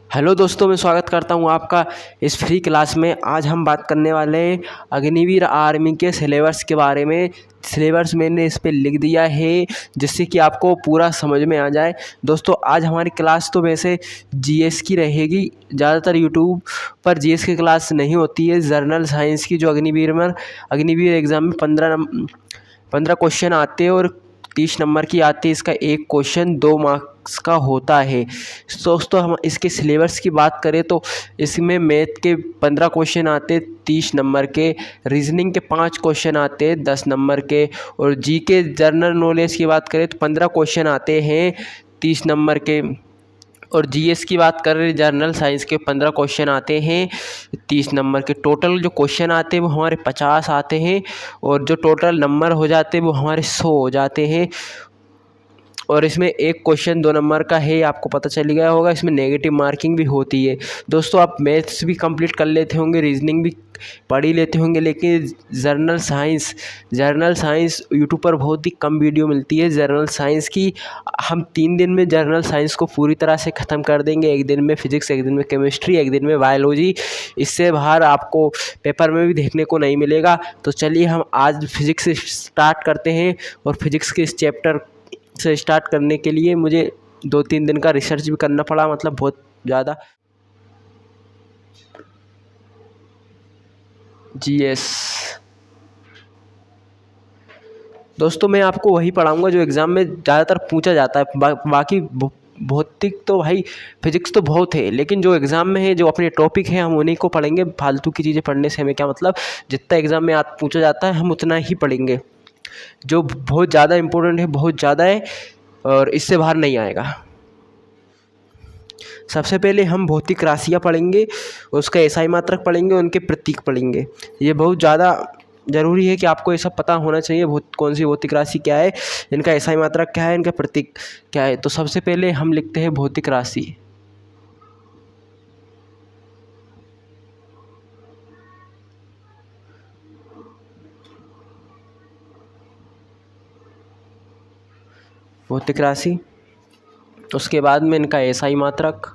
Hello दोस्तों, मैं स्वागत करता हूं आपका इस फ्री क्लास में। आज हम बात करने वाले हैं अग्निवीर आर्मी के सिलेबस के बारे में। सिलेबस मैंने इस पे लिख दिया है जिससे कि आपको पूरा समझ में आ जाए। दोस्तों, आज हमारी क्लास तो वैसे जीएस की रहेगी। ज़्यादातर यूट्यूब पर जीएस की क्लास नहीं होती है। जर्नल साइंस की जो अग्निवीर एग्ज़ाम में 15 क्वेश्चन आते हैं और 30 नंबर की आती है। इसका एक क्वेश्चन 2 मार्क्स का होता है। दोस्तों, हम इसके सिलेबस की बात करें तो इसमें मैथ के 15 क्वेश्चन आते हैं 30 नंबर के, रीजनिंग के 5 क्वेश्चन आते हैं 10 नंबर के, और जी के जनरल नॉलेज की बात करें तो 15 क्वेश्चन आते हैं 30 नंबर के, और जीएस की बात कर रहे जनरल साइंस के 15 क्वेश्चन आते हैं 30 नंबर के। टोटल जो क्वेश्चन आते हैं वो हमारे 50 आते हैं, और जो टोटल नंबर हो जाते हैं वो हमारे 100 हो जाते हैं। और इसमें एक क्वेश्चन 2 नंबर का है, आपको पता चल गया होगा। इसमें नेगेटिव मार्किंग भी होती है। दोस्तों, आप मैथ्स भी कंप्लीट कर लेते होंगे, रीजनिंग भी पढ़ ही लेते होंगे, लेकिन जर्नल साइंस यूट्यूब पर बहुत ही कम वीडियो मिलती है जर्नल साइंस की। हम 3 दिन में जर्नल साइंस को पूरी तरह से ख़त्म कर देंगे। एक दिन में फिजिक्स, एक दिन में केमिस्ट्री, एक दिन में बायोलॉजी। इससे बाहर आपको पेपर में भी देखने को नहीं मिलेगा। तो चलिए हम आज फिजिक्स से स्टार्ट करते हैं। और फिजिक्स के इस चैप्टर से स्टार्ट करने के लिए मुझे 2-3 दिन का रिसर्च भी करना पड़ा, मतलब बहुत ज़्यादा। जीएस दोस्तों, मैं आपको वही पढ़ाऊंगा जो एग्ज़ाम में ज़्यादातर पूछा जाता है। बाकी भौतिक तो भाई फिजिक्स तो बहुत है, लेकिन जो एग्ज़ाम में है, जो अपने टॉपिक है, हम उन्हीं को पढ़ेंगे। फालतू की चीज़ें पढ़ने से हमें क्या मतलब। जितना एग्ज़ाम में पूछा जाता है हम उतना ही पढ़ेंगे। जो बहुत ज़्यादा इम्पोर्टेंट है, बहुत ज़्यादा है, और इससे बाहर नहीं आएगा। सबसे पहले हम भौतिक राशियाँ पढ़ेंगे, उसका एसआई मात्रक पढ़ेंगे, उनके प्रतीक पढ़ेंगे। ये बहुत ज़्यादा ज़रूरी है कि आपको ये सब पता होना चाहिए। कौन सी भौतिक राशि क्या है, इनका एसआई मात्रक क्या है, इनका प्रतीक क्या है। तो सबसे पहले हम लिखते हैं भौतिक राशि। भौतिक राशि, उसके बाद में इनका एसआई मात्रक,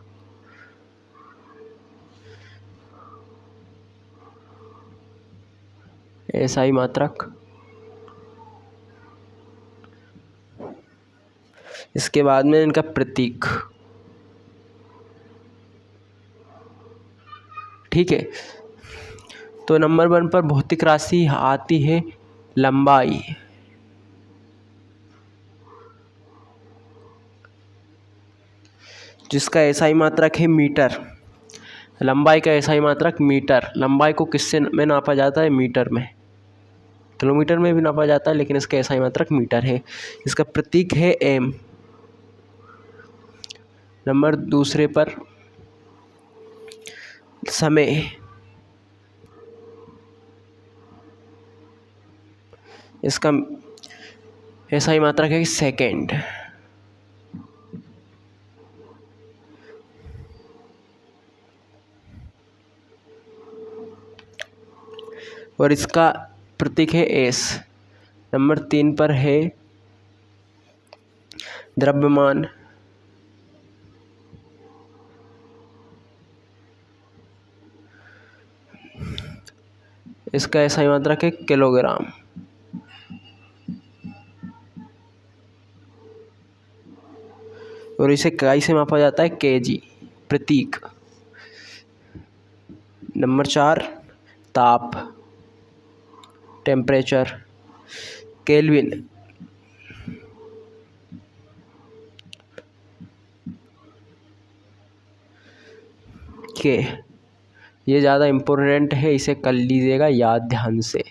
एसआई मात्रक, इसके बाद में इनका प्रतीक। ठीक है। तो नंबर 1 पर भौतिक राशि आती है लंबाई। जिसका एसआई मात्रक है मीटर। लंबाई का एसआई मात्रक मीटर। लंबाई को किससे में नापा जाता है? मीटर में। किलोमीटर में भी नापा जाता है, लेकिन इसका एसआई मात्रक मीटर है। इसका प्रतीक है एम। नंबर 2 पर समय। इसका एसआई मात्रक है सेकेंड। और इसका प्रतीक है एस। नंबर 3 पर है द्रव्यमान। इसका एसआई मात्रक है किलोग्राम। और इसे इकाई से मापा जाता है केजी। प्रतीक। नंबर 4 ताप, टेम्परेचर, केल्विन। के ये ज़्यादा इम्पोर्टेंट है, इसे कर लीजिएगा याद ध्यान से।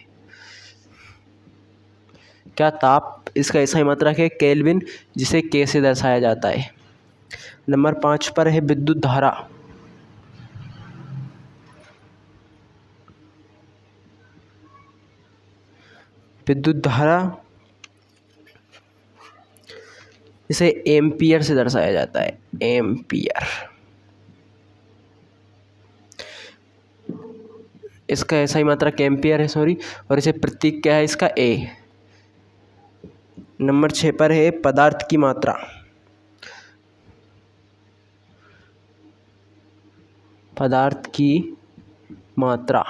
क्या? ताप। इसका एसआई मात्रक है केल्विन, जिसे के से दर्शाया जाता है। नंबर 5 पर है विद्युत धारा। विद्युत धारा, इसे एम्पियर से दर्शाया जाता है। एम्पियर। इसका एसआई मात्रक एम्पियर है, सॉरी। और इसे प्रतीक क्या है? इसका ए। नंबर 6 पर है पदार्थ की मात्रा। पदार्थ की मात्रा।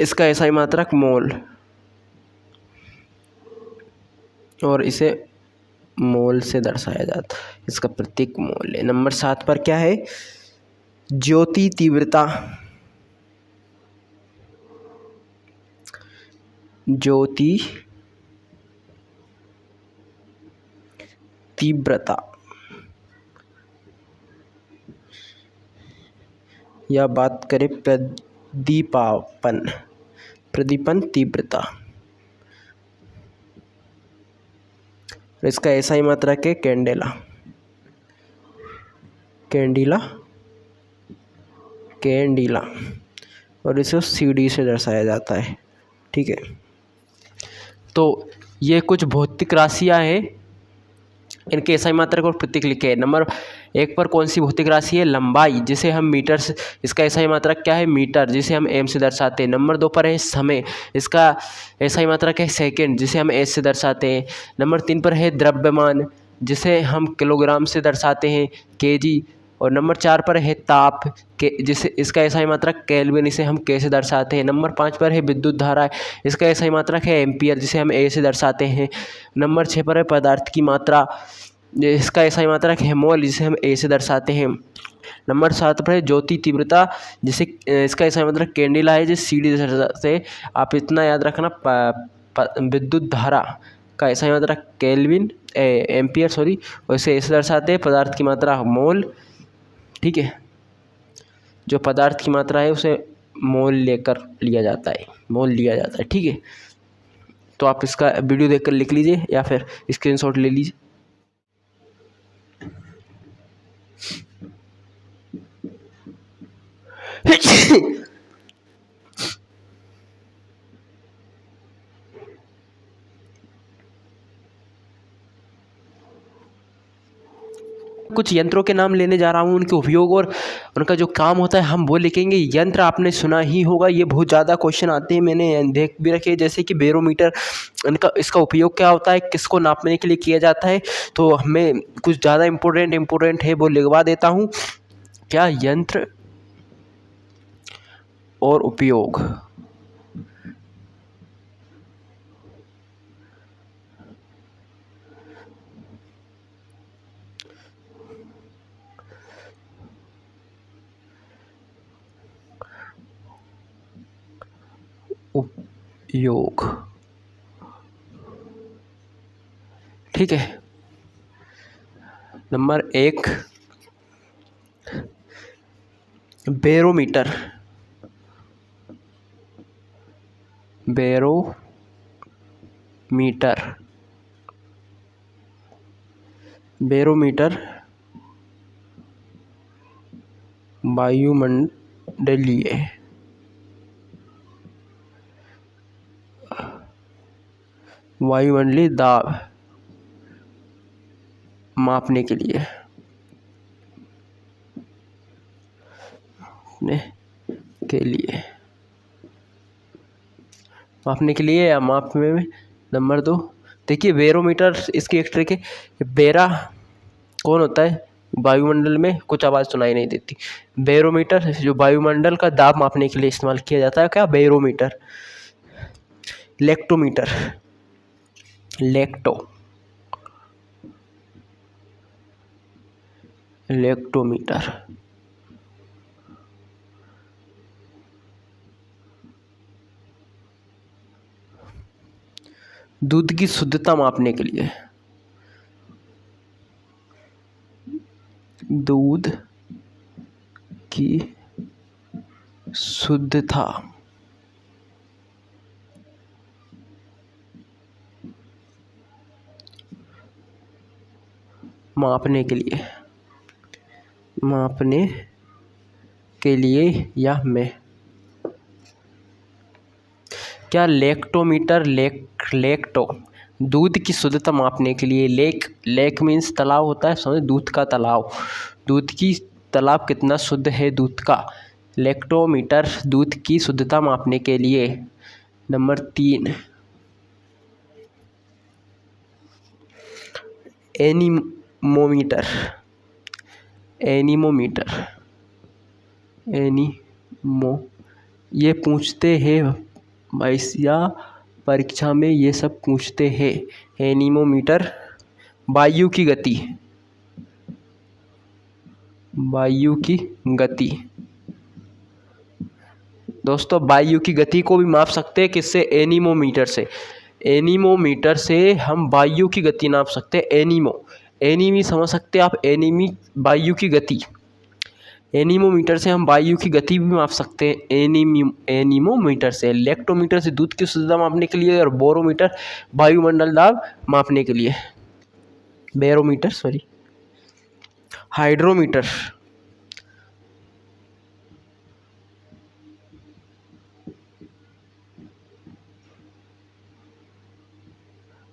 इसका एसआई मात्रक मोल, और इसे मोल से दर्शाया जाता है, इसका प्रतीक मोल है। नंबर 7 पर क्या है? ज्योति तीव्रता। ज्योति तीव्रता या बात करें प्रदीपन तीव्रता, इसका एसआई मात्रक है कैंडेला। और इसे सीडी से दर्शाया जाता है। ठीक है, तो ये कुछ भौतिक राशियां हैं, इनके एसआई मात्रक और प्रतीक लिखे हैं। नंबर 1 पर कौन सी भौतिक राशि है? लंबाई, जिसे हम मीटर से, इसका एसआई मात्रक क्या है? मीटर, जिसे हम एम से दर्शाते हैं। नंबर 2 पर है समय, इसका एसआई मात्रक है सेकंड, जिसे हम एस से दर्शाते हैं। नंबर 3 पर है द्रव्यमान, जिसे हम किलोग्राम से दर्शाते हैं, केजी। और नंबर 4 पर है ताप के, जिसे इसका एसआई मात्रक केल्विन, इसे हम के से दर्शाते हैं। नंबर 5 पर है विद्युत धारा, इसका एसआई मात्रक है एम्पियर, जिसे हम ए से दर्शाते हैं। नंबर 6 पर है पदार्थ की मात्रा, इसका एसआई मात्रक है मोल, जिसे हम ए से दर्शाते हैं। नंबर 7 पर है ज्योति तीव्रता, जिसे इसका एसआई मात्रक कैंडेला है, जिसे सीडी से दर्शाते हैं। आप इतना याद रखना, विद्युत धारा का एसआई मात्रक केल्विन, एम्पियर सॉरी, और इसे ए से दर्शाते हैं। पदार्थ की मात्रा मोल। ठीक है, जो पदार्थ की मात्रा है उसे मोल लिया जाता है। ठीक है, तो आप इसका वीडियो देखकर लिख लीजिए या फिर स्क्रीनशॉट ले लीजिए। कुछ यंत्रों के नाम लेने जा रहा हूँ, उनके उपयोग और उनका जो काम होता है हम वो लिखेंगे। यंत्र आपने सुना ही होगा, ये बहुत ज़्यादा क्वेश्चन आते हैं, मैंने देख भी रखे, जैसे कि बैरोमीटर, इसका उपयोग क्या होता है, किसको नापने के लिए किया जाता है। तो हमें कुछ ज़्यादा इम्पोर्टेंट है वो लिखवा देता हूँ। क्या? यंत्र और उपयोग। ठीक है, नंबर 1 बैरोमीटर। बैरोमीटर वायुमंडलीय दाब मापने के लिए या मापने में। नंबर 2 देखिए, बैरोमीटर, इसकी एक ट्रिक है। बेरा कौन होता है? वायुमंडल में कुछ आवाज़ सुनाई नहीं देती। बैरोमीटर जो वायुमंडल का दाब मापने के लिए इस्तेमाल किया जाता है। क्या? बैरोमीटर। Lactometer, lactometer. दूध की शुद्धता मापने के लिए, दूध की शुद्धता मापने के लिए या में। क्या? लेक्टोमीटर, लेक्टो दूध की शुद्धता मापने के लिए। लेक मीन्स तालाब होता है, समझ, दूध का तालाब, दूध की तालाब कितना शुद्ध है दूध का। लेक्टोमीटर दूध की शुद्धता मापने के लिए। नंबर 3 एनीमोमीटर, एनीमोमीटर, ये पूछते हैं भैया परीक्षा में, ये सब पूछते हैं। एनीमोमीटर वायु की गति, दोस्तों वायु की गति को भी माप सकते हैं किससे? एनीमोमीटर से। एनीमोमीटर से हम वायु की गति नाप सकते हैं। एनीमी समझ सकते हैं आप, एनीमी वायु की गति। एनीमोमीटर से हम वायु की गति भी माप सकते हैं। एनीमोमीटर से। लेक्टोमीटर से दूध की शुद्धता मापने के लिए, और बोरोमीटर वायुमंडल दाब मापने के लिए।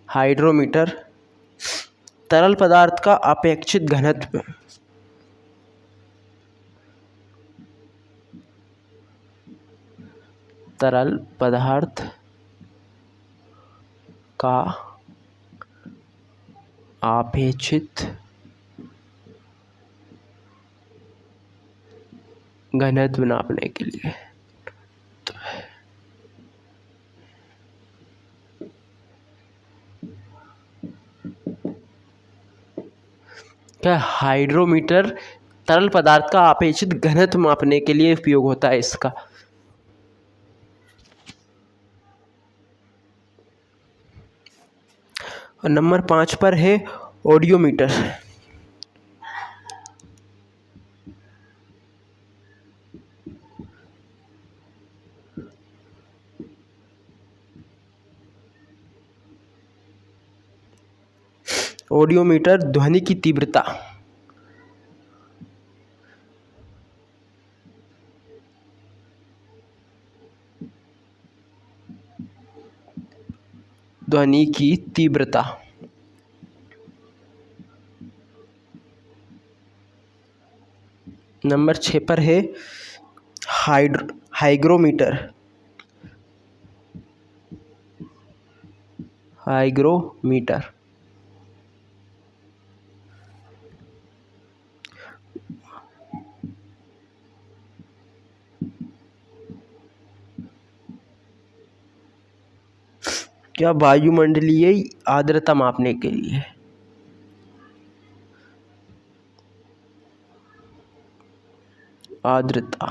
हाइड्रोमीटर, तरल पदार्थ का अपेक्षित घनत्व, तरल पदार्थ का अपेक्षित घनत्व नापने के लिए। क्या हाइड्रोमीटर तरल पदार्थ का अपेक्षित घनत्व मापने के लिए उपयोग होता है इसका। और नंबर 5 पर है ऑडियोमीटर। ऑडियोमीटर ध्वनि की तीव्रता, नंबर 6 पर है हाइग्रोमीटर। क्या वायुमंडलीय आर्द्रता मापने के लिए। आर्द्रता,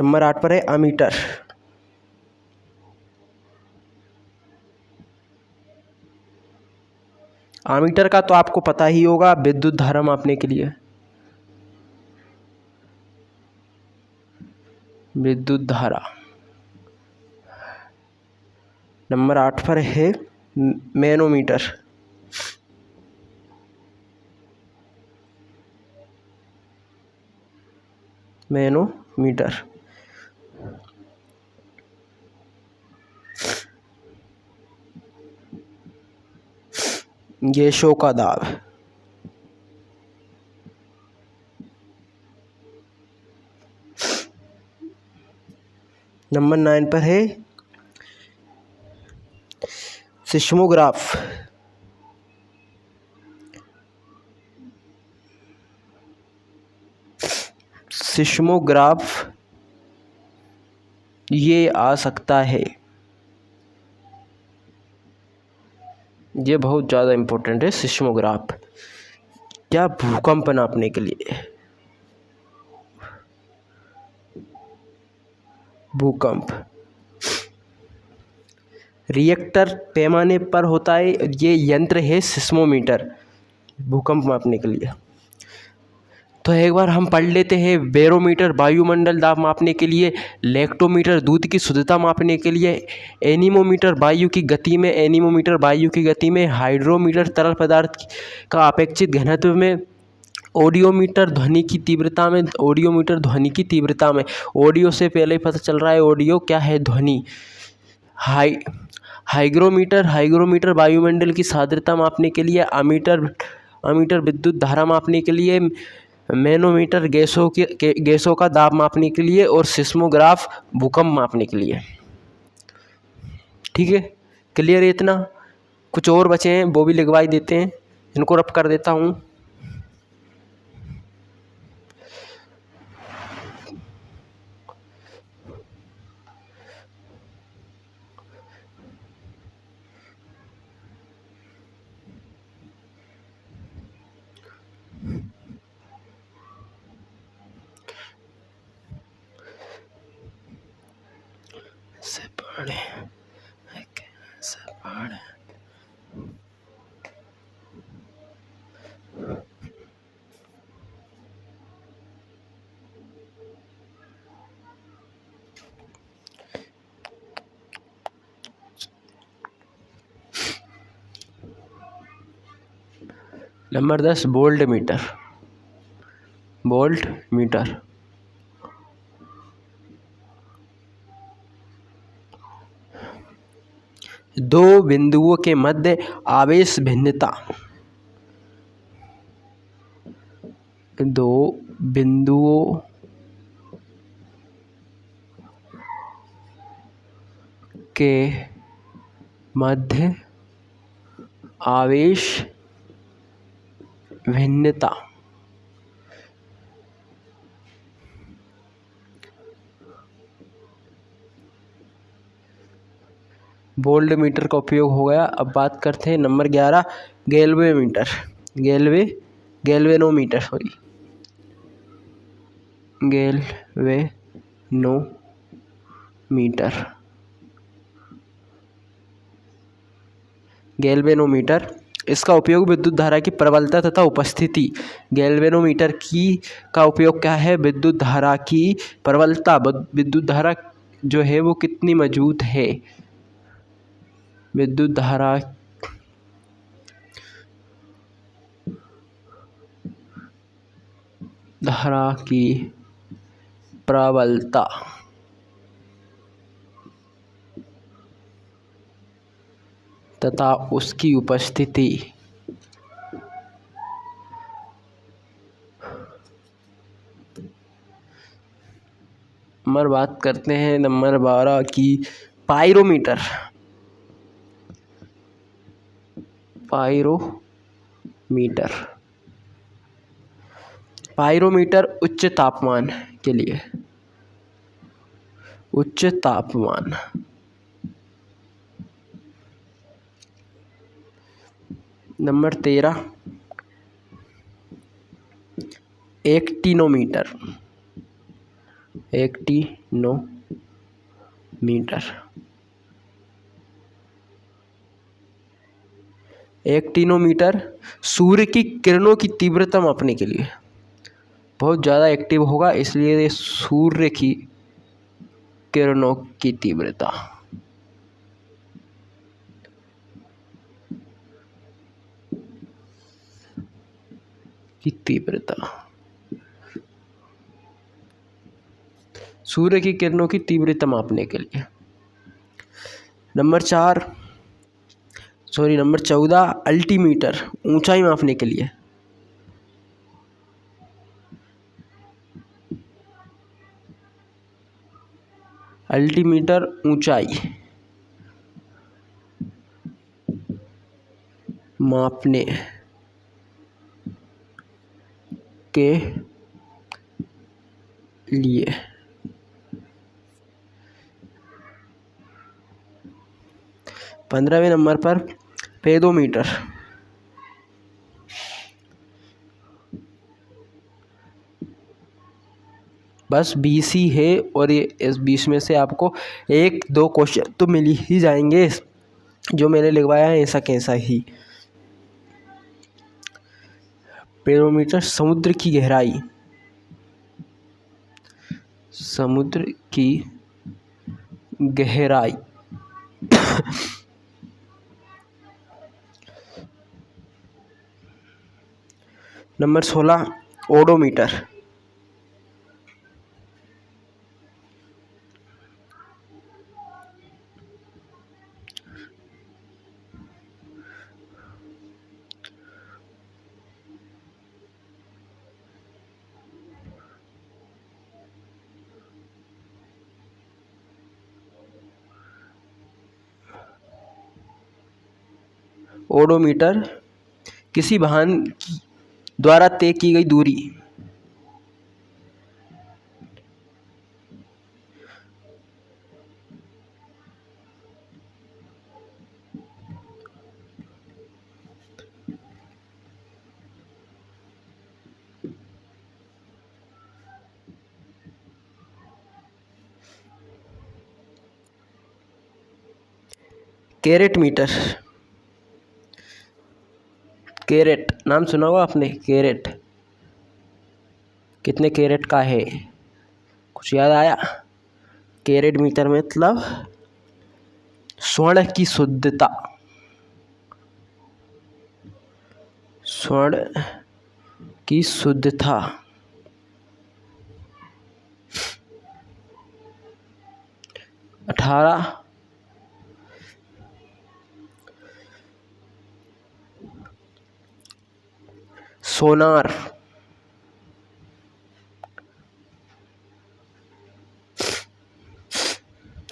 नंबर 8 पर है अमीटर। अमीटर का तो आपको पता ही होगा, विद्युत धारा मापने के लिए। विद्युत धारा। नंबर 8 पर है मैनोमीटर। गैसों का दाब। नंबर 9 पर है सिस्मोग्राफ। ये आ सकता है, ये बहुत ज़्यादा इम्पोर्टेंट है। सिस्मोग्राफ क्या भूकंप नापने के लिए। भूकंप रिएक्टर पैमाने पर होता है, ये यंत्र है सिस्मोमीटर, भूकंप मापने के लिए। तो एक बार हम पढ़ लेते हैं। बैरोमीटर वायुमंडल दाब मापने के लिए, लेक्टोमीटर दूध की शुद्धता मापने के लिए, एनीमोमीटर वायु की गति में, हाइड्रोमीटर तरल पदार्थ का अपेक्षित घनत्व में, ऑडियोमीटर ध्वनि की तीव्रता में। ऑडियो से पहले ही पता चल रहा है, ऑडियो क्या है? ध्वनि। हाइग्रोमीटर वायुमंडल की सान्द्रता मापने के लिए, अमीटर विद्युत धारा मापने के लिए, मैनोमीटर गैसों का दाब मापने के लिए, और सिस्मोग्राफ भूकंप मापने के लिए। ठीक है, क्लियर है इतना? कुछ और बचे हैं वो भी लिखवाई देते हैं, इनको रब कर देता हूँ। से पढ़े कैसे पढ़े number 10 volt meter. Volt meter दो बिंदुओं के मध्य आवेश भिन्नता। दो बिंदुओं के मध्य आवेश भिन्नता। वोल्ट मीटर का उपयोग हो गया। अब बात करते हैं number 11 galvanometer. Galvanometer sorry galvanometer. Galvanometer इसका उपयोग विद्युत धारा की प्रबलता तथा उपस्थिति। गैल्वेनोमीटर की का उपयोग क्या है? विद्युत धारा की प्रबलता, विद्युत धारा जो है वो कितनी मजबूत है, विद्युत धारा की प्रबलता तथा उसकी उपस्थिति। नंबर बात करते हैं नंबर 12 की पायरोमीटर। पायरोमीटर पायरोमीटर उच्च तापमान के लिए, उच्च तापमान। Number 13 actinometer. एक्टिनोमीटर एक्टिनोमीटर सूर्य की किरणों की तीव्रता मापने के लिए, बहुत ज़्यादा एक्टिव होगा इसलिए सूर्य की किरणों की तीव्रता। सूर्य की किरणों की तीव्रता मापने के लिए। नंबर 14 अल्टीमीटर ऊंचाई मापने के लिए। अल्टीमीटर ऊंचाई मापने के लिए। 15वें नंबर पर पेडोमीटर। बस 20 ही है और ये इस 20 में से आपको 1-2 क्वेश्चन तो मिल ही जाएंगे, जो मैंने लिखवाया है ऐसा कैसा ही। पेडोमीटर समुद्र की गहराई, समुद्र की गहराई। Number 16 odometer. ओडोमीटर किसी वाहन द्वारा तय की गई दूरी। Carat metre. कैरेट नाम सुना होगा आपने, कैरेट कितने कैरेट का है, कुछ याद आया? कैरेट मीटर मतलब स्वर्ण की शुद्धता, स्वर्ण की शुद्धता। अठारह सोनार।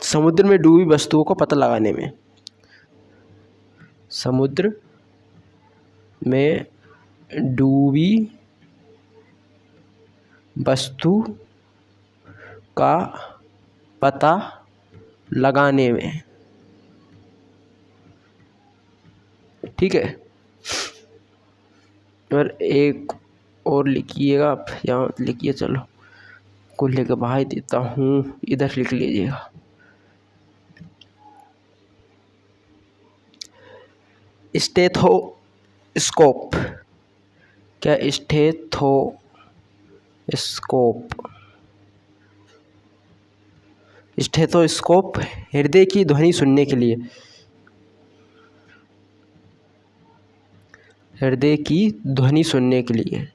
समुद्र में डूबी वस्तुओं को पता लगाने में, समुद्र में डूबी वस्तु का पता लगाने में। ठीक है, और एक और लिखिएगा आप, यहाँ लिखिए, चलो को लेकर बाहर देता हूँ, इधर लिख लीजिएगा। स्टेथोस्कोप। क्या स्टेथोस्कोप हृदय की ध्वनि सुनने के लिए, हृदय की ध्वनि सुनने के लिए,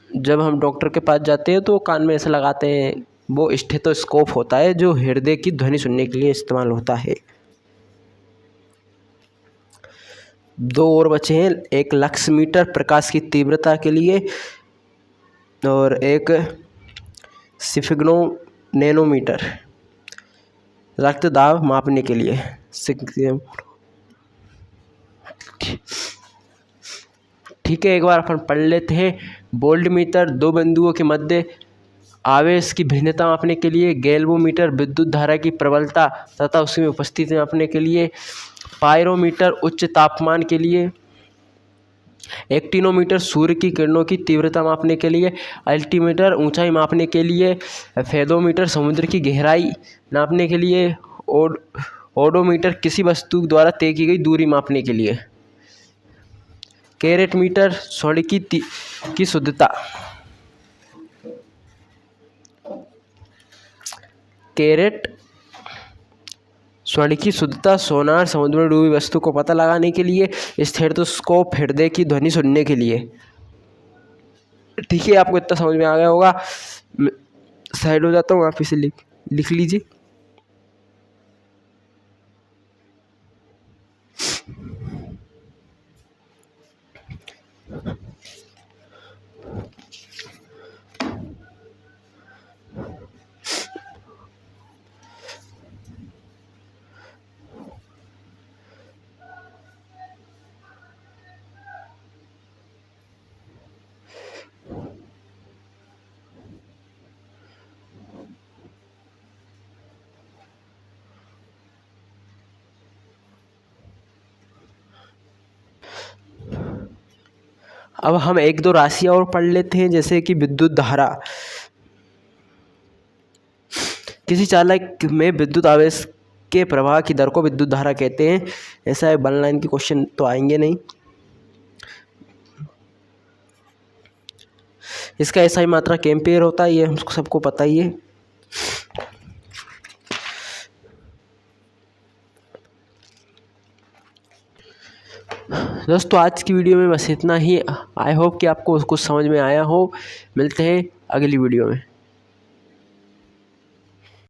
जब हम डॉक्टर के पास जाते हैं तो कान में ऐसे लगाते हैं, वो स्टेथोस्कोप होता है जो हृदय की ध्वनि सुनने के लिए इस्तेमाल होता है। 2 और बचे हैं, एक लक्स मीटर प्रकाश की तीव्रता के लिए और एक सिग्नो नैनोमीटर रक्तदाब मापने के लिए। ठीक है, एक बार अपन पढ़ लेते हैं। वोल्टमीटर 2 बिंदुओं के मध्य आवेश की भिन्नता मापने के लिए। गैल्वोमीटर विद्युत धारा की प्रबलता तथा उसमें उपस्थिति मापने के लिए। पायरोमीटर उच्च तापमान के लिए। एक्टिनोमीटर सूर्य की किरणों की तीव्रता मापने के लिए। अल्टीमीटर ऊंचाई मापने के लिए। फेदोमीटर समुद्र की गहराई नापने के लिए। ओडोमीटर किसी वस्तु द्वारा तय की गई दूरी मापने के लिए। कैरेट मीटर स्वर्ण की शुद्धता। कैरेट स्वर्ण की शुद्धता। सोनार समुद्र में डूबी वस्तु को पता लगाने के लिए। स्टेथोस्कोप हृदय की ध्वनि सुनने के लिए। ठीक है, आपको इतना समझ में आ गया होगा। साइड हो जाता हूँ, आप इसे लिख लीजिए। अब हम 1-2 राशियाँ और पढ़ लेते हैं, जैसे कि विद्युत धारा। किसी चालक में विद्युत आवेश के प्रवाह की दर को विद्युत धारा कहते हैं। ऐसा है, 1 लाइन के क्वेश्चन तो आएंगे नहीं। इसका एसआई मात्रक एम्पियर होता है, ये हमको सबको पता ही है। दोस्तों आज की वीडियो में बस इतना ही। आई होप कि आपको कुछ समझ में आया हो। मिलते हैं अगली वीडियो में।